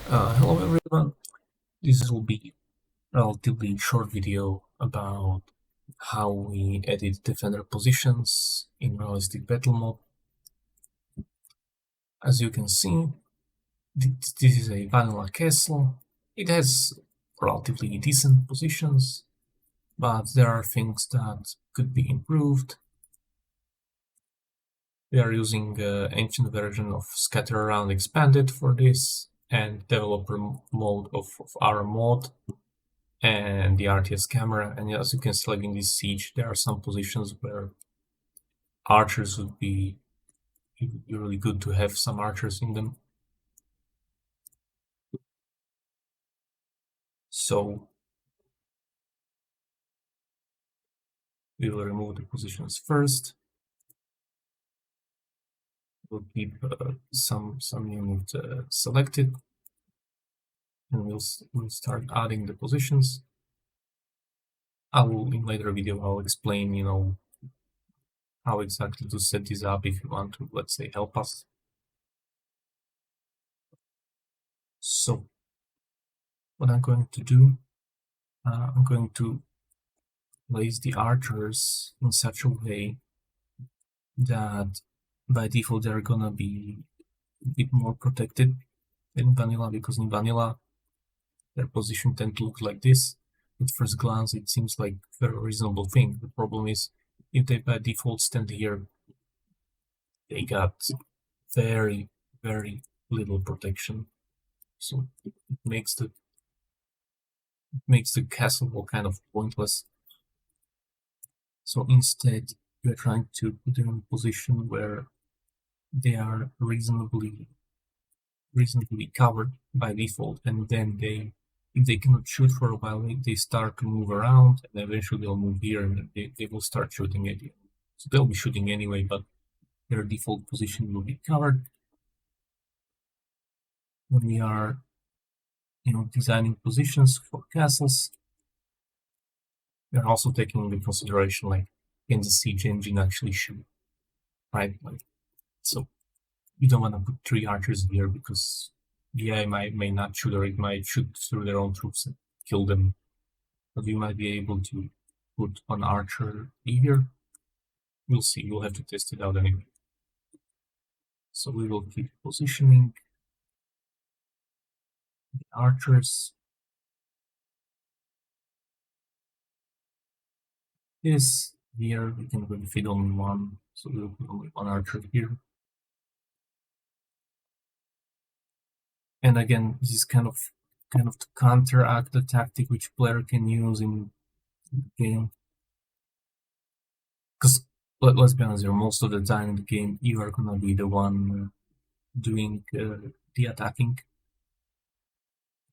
Hello everyone. This will be a relatively short video about how we edit defender positions in realistic battle mode. As you can see, this is a vanilla castle. It has relatively decent positions, but there are things that could be improved. We are using ancient version of Scatter Around Expanded for this, and developer mode of our mod, and the RTS camera. And as you can see, like in this siege, there are some positions where archers would be really good to have some archers in them. So we will remove the positions first. We'll keep some unit selected, and we'll start adding the positions. I will in later video I'll explain how exactly to set this up if you want to, let's say, help us. So what I'm going to do, I'm going to place the archers in such a way that by default they're gonna be a bit more protected than vanilla, because in vanilla their position tend to look like this. At first glance it seems like a very reasonable thing. The problem is, if they by default stand here, they got very little protection, so it makes the castle kind of pointless. So instead we're trying to put them in a position where they are reasonably covered by default, and then if they cannot shoot for a while, they start to move around, and eventually they'll move here, and they will start shooting at you. So they'll be shooting anyway, but their default position will be covered. When we are designing positions for castles, we are also taking into consideration, like, can the siege engine actually shoot, right? Like, so you don't want to put 3 archers here, because the AI may not shoot, or it might shoot through their own troops and kill them. But you might be able to put an archer here. We'll see, we'll have to test it out anyway. So we will keep positioning the archers. This here we can really fit only one, so we'll put only one archer here. And again, this is kind of to counteract the tactic which player can use in the game. Because let's be honest here, most of the time in the game you are gonna be the one doing the attacking.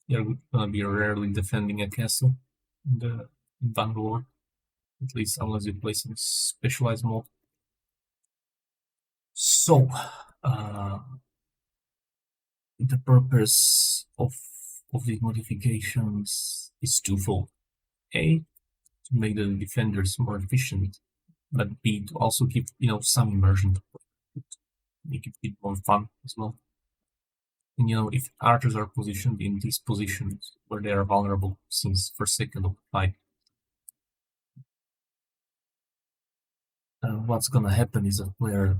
You're gonna be rarely defending a castle in Bangalore, at least unless you play some specialized mode. So the purpose of these modifications is twofold. A, to make the defenders more efficient, but B, to also keep some immersion, to make it a bit more fun as well. And if archers are positioned in these positions where they are vulnerable since first second of the fight, what's gonna happen is that player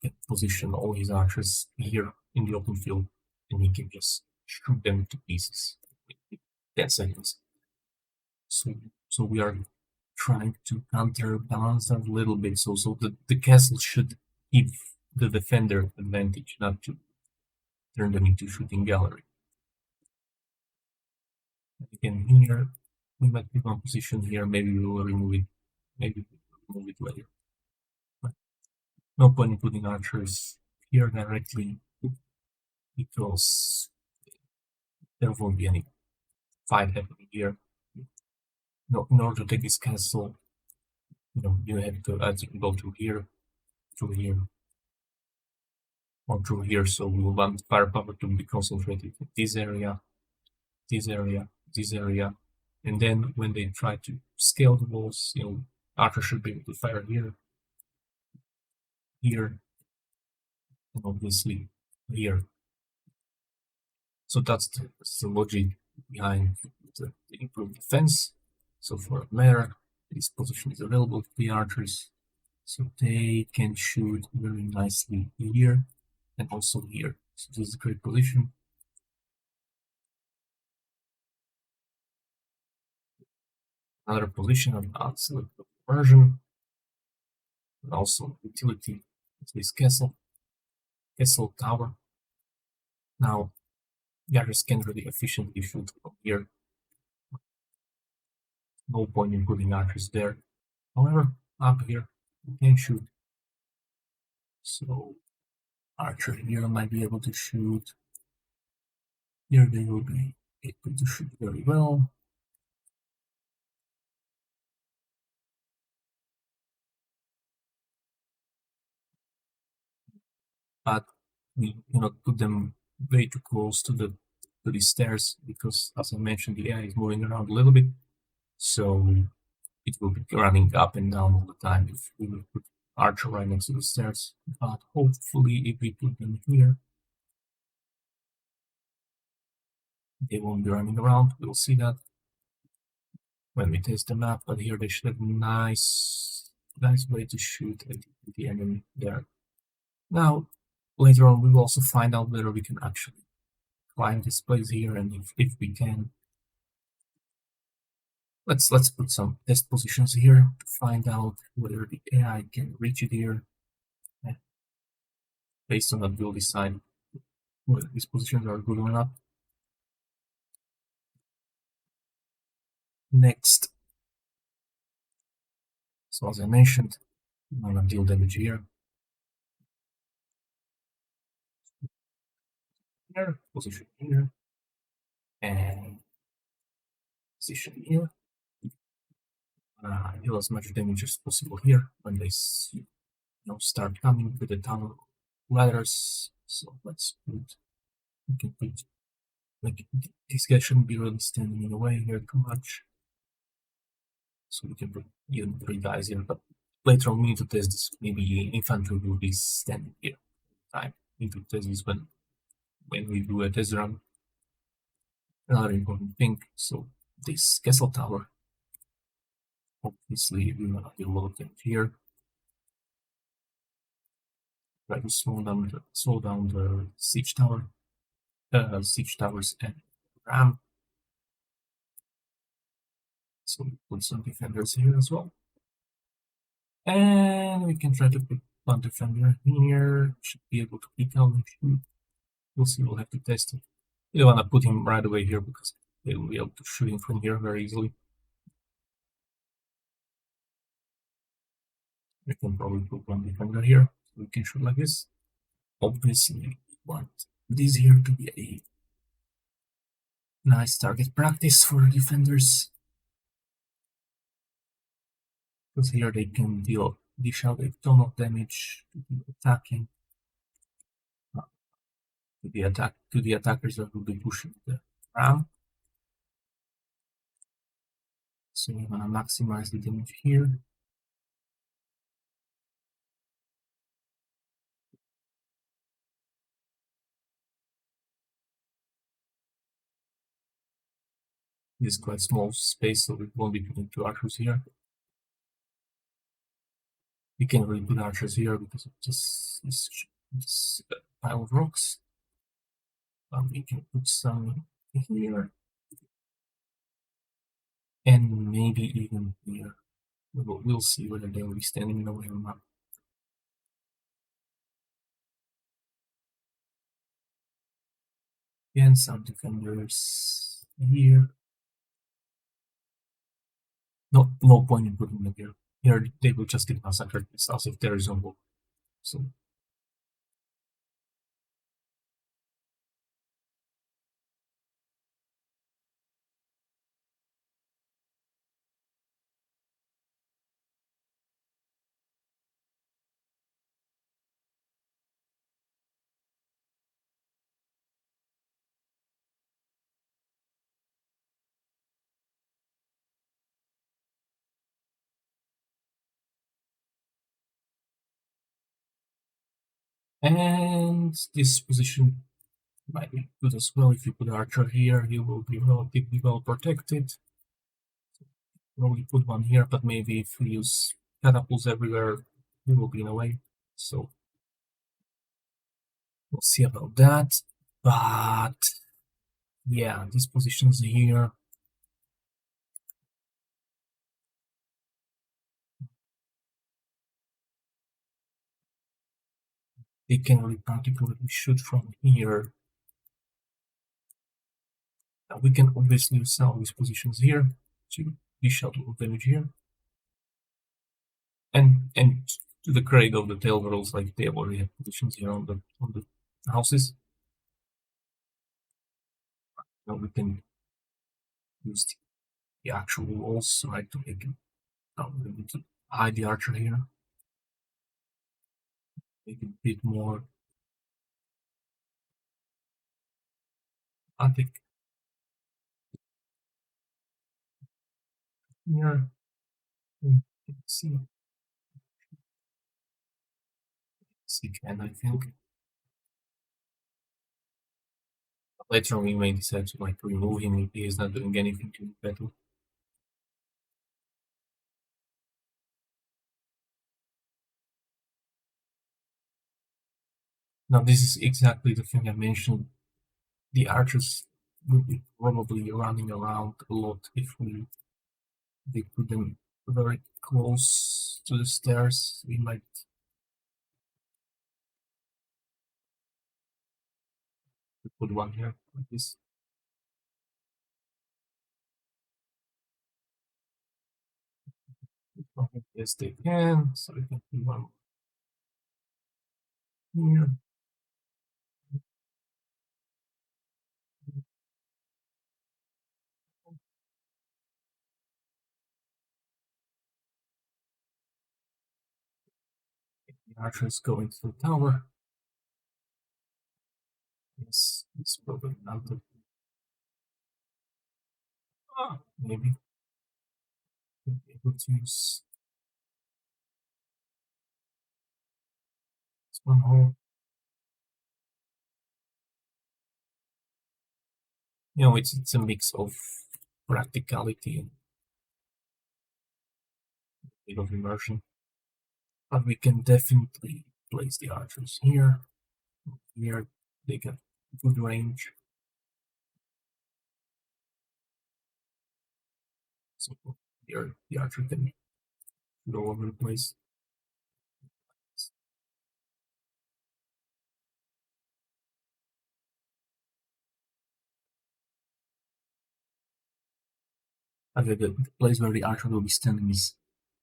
can position all his archers here in the open field, and he can just shoot them to pieces in 10 seconds. So we are trying to counterbalance that a little bit, so the castle should give the defender advantage, not to turn them into shooting gallery. Again, here we might pick one position here, maybe we will remove it, maybe we'll remove it later. But no point in putting archers here directly, because there won't be any fight happening here. No, in order to take this castle, you have to either go through here, or through here. So we want firepower to be concentrated in this area, this area, this area, and then when they try to scale the walls, archer should be able to fire here, here, and obviously here. So that's the logic behind the improved defense. So for a matter, this position is available to the archers, so they can shoot very nicely here and also here. So this is a great position. Another position of absolute conversion, and also utility is this castle tower. Now guards can really efficiently shoot from here. No point in putting archers there. However, up here you can shoot. So archer here might be able to shoot. Here they will be able to shoot very well. But we cannot put them way too close to the stairs because, as I mentioned, the AI is moving around a little bit, so it will be running up and down all the time if we will put archer right next to the stairs. But hopefully, if we put them here, they won't be running around. We'll see that when we test the map. But here they should have nice way to shoot at the enemy there. Now, later on, we will also find out whether we can actually climb this place here, and if we can, let's put some test positions here to find out whether the AI can reach it here. And based on that, we'll decide whether these positions are good or not. Next, so as I mentioned, I'm gonna deal damage here. Here, position here, and position here. Deal as much damage as possible here when they start coming with the tunnel ladders. So let's put, we can put, like, this guy shouldn't be really standing in the way here too much. So we can put even 3 guys here, but later on we need to test this. Maybe infantry will be standing here. Time we need to test this when we do a test run. Another important thing, so this castle tower, obviously we want to do a lot of damage here. Try to slow down the siege towers and ram. So we put some defenders here as well. And we can try to put one defender here. Should be able to peek out and shoot. We'll see, we'll have to test it. You don't want to put him right away here because they will be able to shoot him from here very easily. We can probably put one defender here so we can shoot like this. Obviously, we want this here to be a nice target practice for defenders. Because here they can dish out a ton of damage to the attacking, to the attackers that will be pushing the ram. So we're gonna maximize the damage here. This is quite small space, so we won't be putting 2 archers here. We can't really put archers here because of this pile of rocks. We can put some here, and maybe even here. We'll see whether they will be standing in the way or not. Again, some defenders here. No point in putting them here. Here they will just get massacred as if there is no war. So and this position Might be good as well if you put Archer here, he will be relatively well protected. Probably put one here, but maybe if we use catapults everywhere, he will be in a way. So we'll see about that. But yeah, these positions here, they can really particularly shoot from here. Now we can obviously sell these positions here to dish out a little damage here. And to the credit of the tail girls, like they already have positions here on the houses. Now we can use the actual walls, right, to make it. We need to hide the archer here, make it a bit more attic here. See can I think. Later on we may decide to like remove him if he is not doing anything to the battle. Now this is exactly the thing I mentioned. The archers will be probably running around a lot if they put them very close to the stairs. We might put one here like this. Yes, they can. So we can put one here. The archers go into the tower. Yes, it's probably not the maybe we'll be able to use this one hole. You know, it's a mix of practicality and a bit of immersion. But we can definitely place the archers here. Here they get good range. So here the archer can go over the place. Okay, the place where the archer will be standing is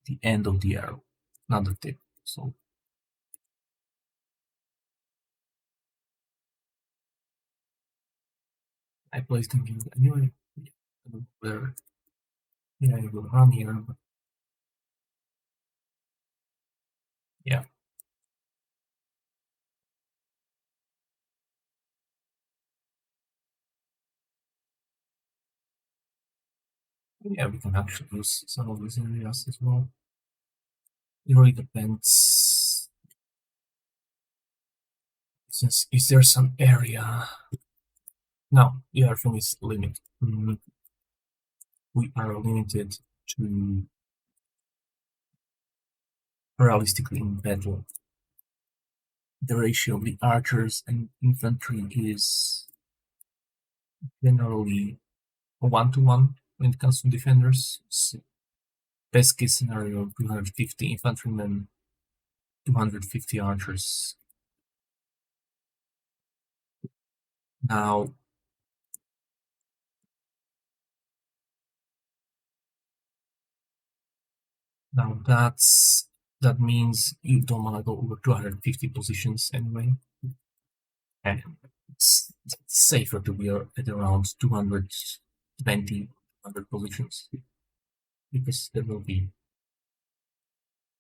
the end of the arrow, not the tip. So I placed him here anyway. Where yeah, I will run here, but yeah. Yeah, we can actually use some of these areas as well. It really depends. Since is there some area? No, the other thing is limited. We are limited to realistically in battle. The ratio of the archers and infantry is generally 1-to-1 when it comes to defenders. So best case scenario 250 infantrymen, 250 archers. Now that means you don't want to go over 250 positions anyway, and it's safer to be at around 220, 100 positions because there will be,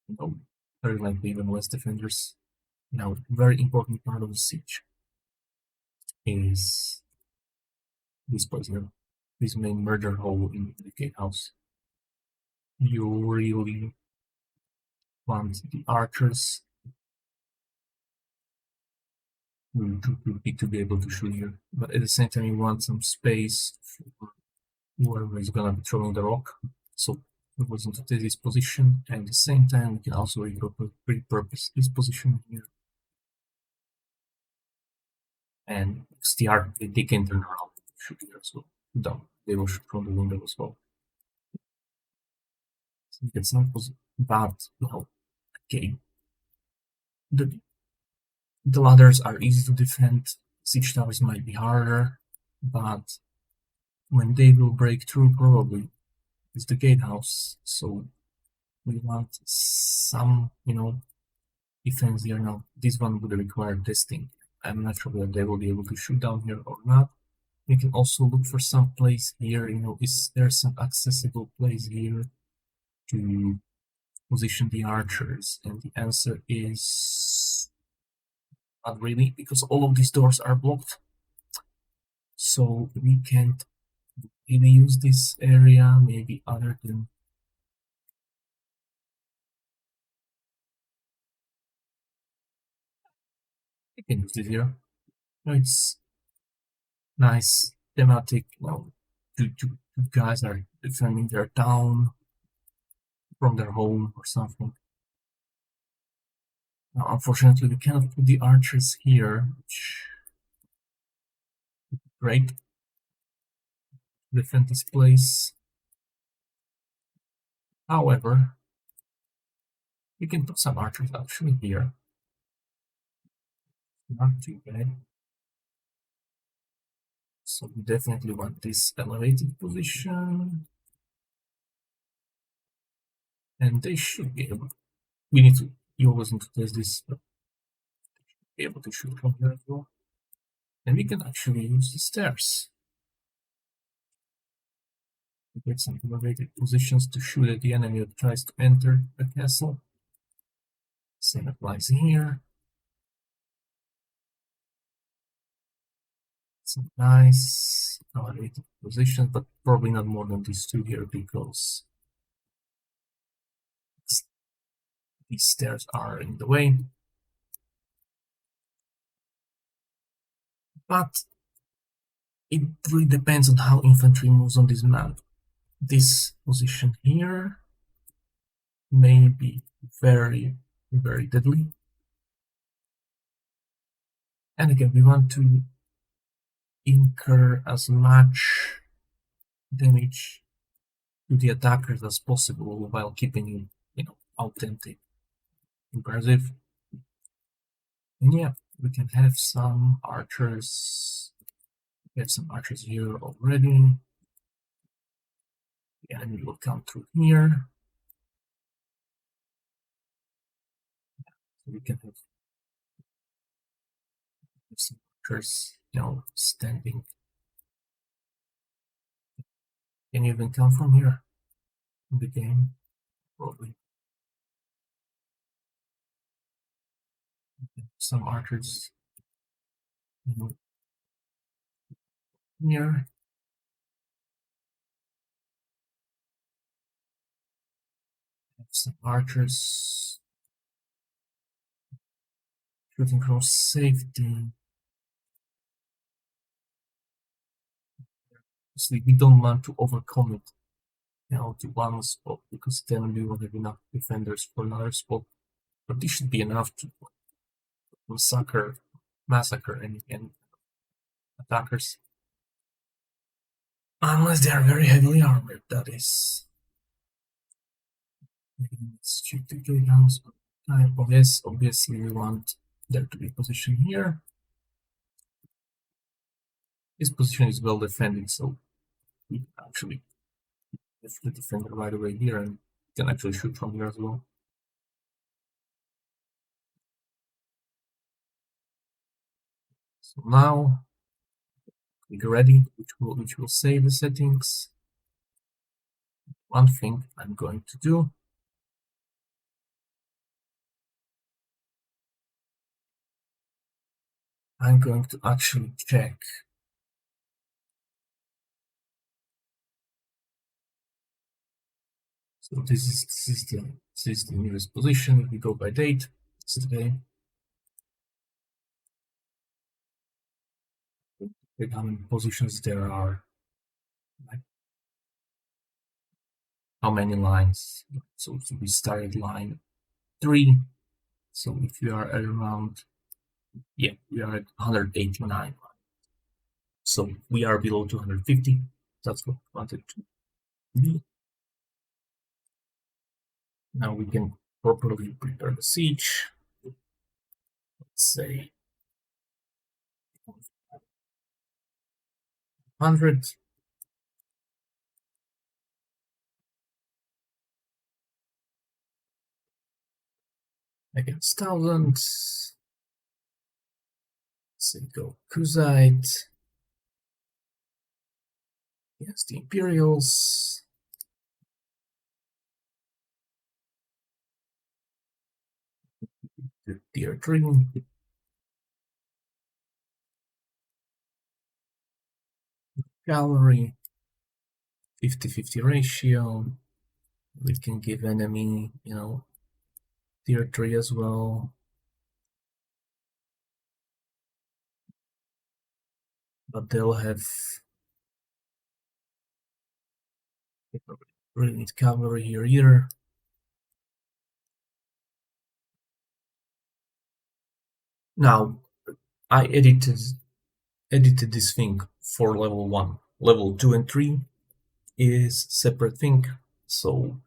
you know, very likely even less defenders. Now, very important part of the siege is this place here, this main murder hole in the gatehouse. You really want the archers to be able to shoot here. But at the same time, you want some space for whoever is gonna be throwing the rock. So we was into this position, and at the same time, we can also repurpose this position here. And STR, they can turn around and shoot here as well. Down. They will shoot from the window as well. So it's not bad, okay. The, the ladders are easy to defend. Siege towers might be harder, but when they will break through, probably is the gatehouse. So we want some, defense here now. This one would require testing. I'm not sure whether they will be able to shoot down here or not. You can also look for some place here, is there some accessible place here to position the archers? And the answer is not really, because all of these doors are blocked. So we can't really use this area, maybe other than we can use this here. It's nice thematic. Two guys are defending their town from their home or something. Now, unfortunately, we cannot put the archers here, which is great. Defend this place. However, we can put some archers actually here. Not too bad. So we definitely want this elevated position. And they should be able. You always need to test this, but be able to shoot from here as well. And we can actually use the stairs. We get some elevated positions to shoot at the enemy that tries to enter the castle. Same applies here. Some nice elevated positions, but probably not more than these two here because these stairs are in the way. But it really depends on how infantry moves on this map. This position here may be very, very deadly. And again, we want to incur as much damage to the attackers as possible while keeping it, authentic, impressive. And yeah, we can have some archers. We have some archers here already. The enemy will come through here. So we can have some archers, standing. Can you even come from here in the game? Probably. Some archers, here. Some archers shooting from safety. Obviously, we don't want to overcome it, to one spot, because then we won't have enough defenders for another spot. But this should be enough to massacre any attackers. Unless they are very heavily armored, that is. Let's check the gatehouse. Yes, obviously we want there to be position here. This position is well defended, so we can actually defend it right away here and can actually shoot from here as well. So now click ready, which will save the settings. One thing I'm going to do, I'm going to actually check so this is the newest position. If we go by date, it's today. with how many positions there are, like how many lines. So we started line 3. So if we are at around, yeah, we are at 189. So we are below 250. That's what we wanted to be. Now we can properly prepare the siege. Let's say 100 against 1000. Let's say go Kuzite against the Imperials. The Tier 3. Cavalry. 50-50 ratio. We can give enemy, tier 3 as well. But they'll have really need cavalry here either. Now I edited this thing for level 1. Level 2 and 3 is separate thing, so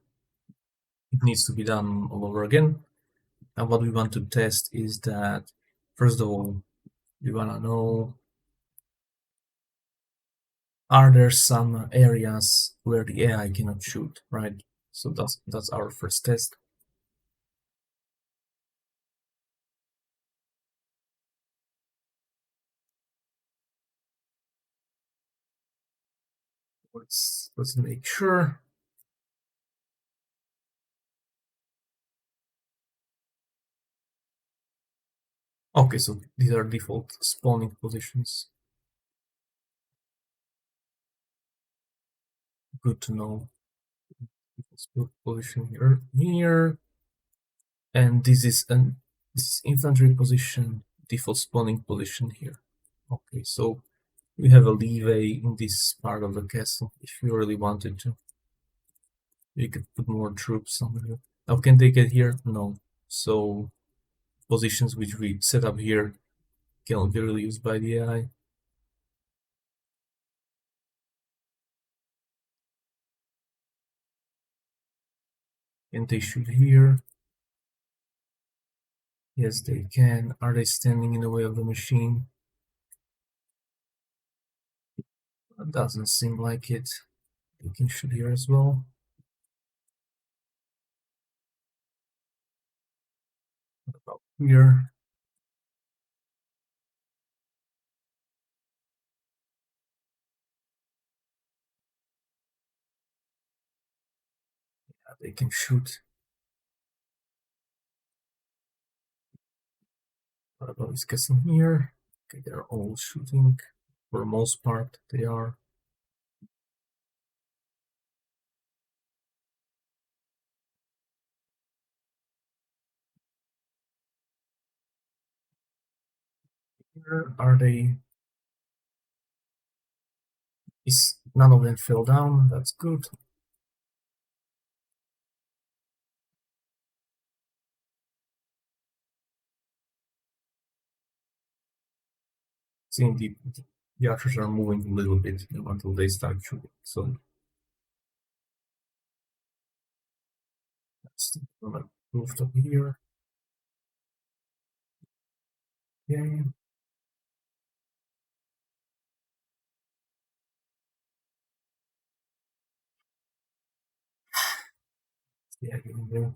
it needs to be done all over again. And what we want to test is that, first of all, we want to know, are there some areas where the AI cannot shoot, right? So that's our first test. Let's make sure. Okay, so these are default spawning positions. Good to know. Default position here, and this is infantry position, default spawning position here. Okay, so we have a leeway in this part of the castle if we really wanted to. We could put more troops on here. Now, can they get here? No. So positions which we set up here cannot be really used by the AI. Can they shoot here? Yes, they can. Are they standing in the way of the machine? It doesn't seem like it. They can shoot here as well. What about here? Yeah, they can shoot. What about this castle here? Okay, they're all shooting. For the most part, they are. Here are they? Is none of them fell down? That's good. Seeing the archers are moving a little bit until they start shooting. So that's the rooftop here. Okay. Yeah, getting there.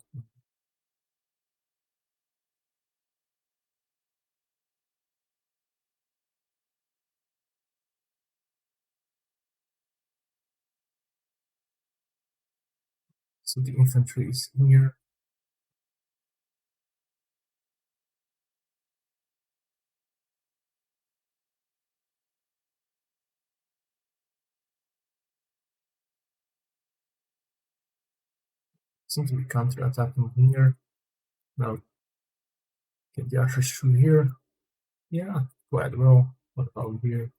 So the infantry is here. Seems to be counter-attacking here. Now get the archers through here. Yeah, quite well. What about here?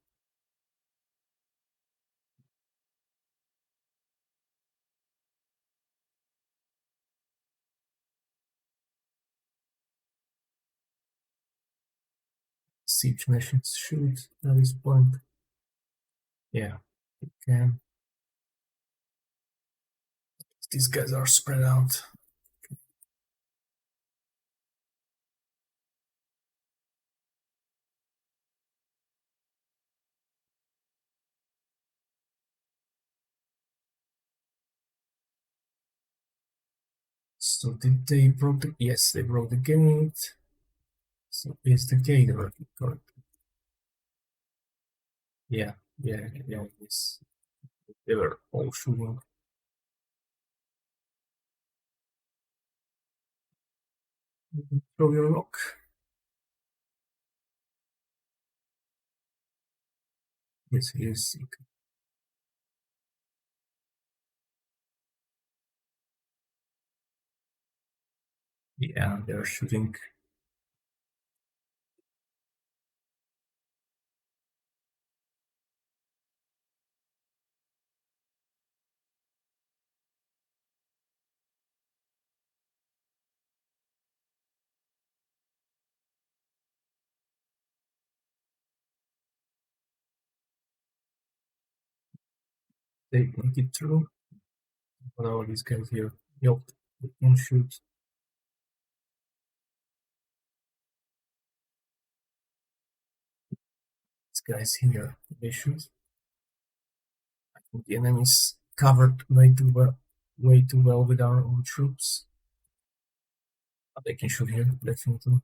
siege machines shoot at this point. Yeah, you can. These guys are spread out. So did they broke the? Yes, they broke the gate. So is the gate working correctly? Yeah, yeah. Yes, they were all shooting. Throw your rock. Yes, yes. Okay. Yeah, they're shooting. They make it through. What are these guys here? Yup, they can shoot. These guys here, they shoot. I think the enemy's covered way too well with our own troops. But they can shoot here, definitely.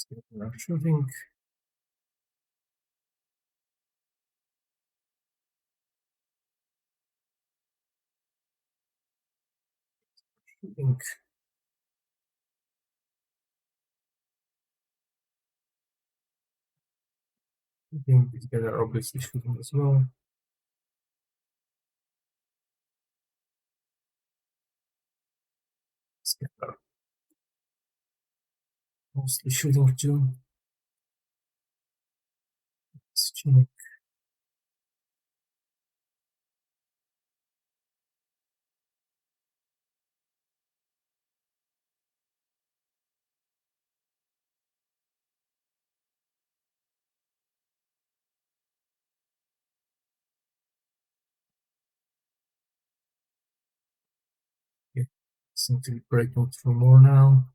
They are shooting. Shooting. Shooting. These guys are obviously shooting as well. These guys are mostly shooting too. Shooting. Yeah. Seem to be breaking through more now.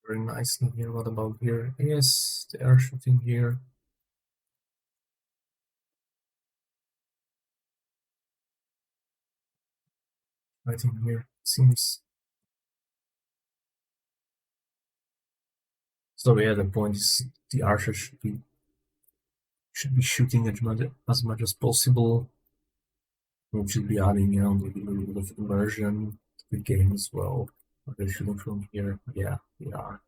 Very nicely here. What about here? Yes, they are shooting here. Right in here. Seems. So yeah, the point is the archer should be shooting as much as possible. We should be adding, maybe a little bit of immersion to the game as well. Are they shooting from here? Yeah, they are.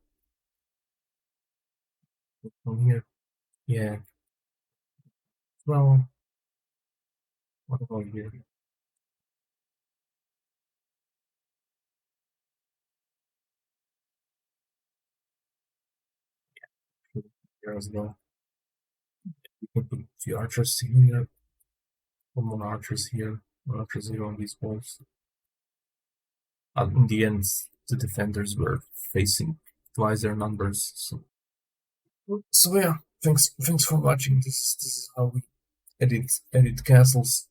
From here? Yeah. Well, what about here? Shooting here as well. We can put a few archers here. One archers here. One archers here on these walls. In the end, the defenders were facing twice their numbers. So yeah, thanks for watching. This is how we edit castles.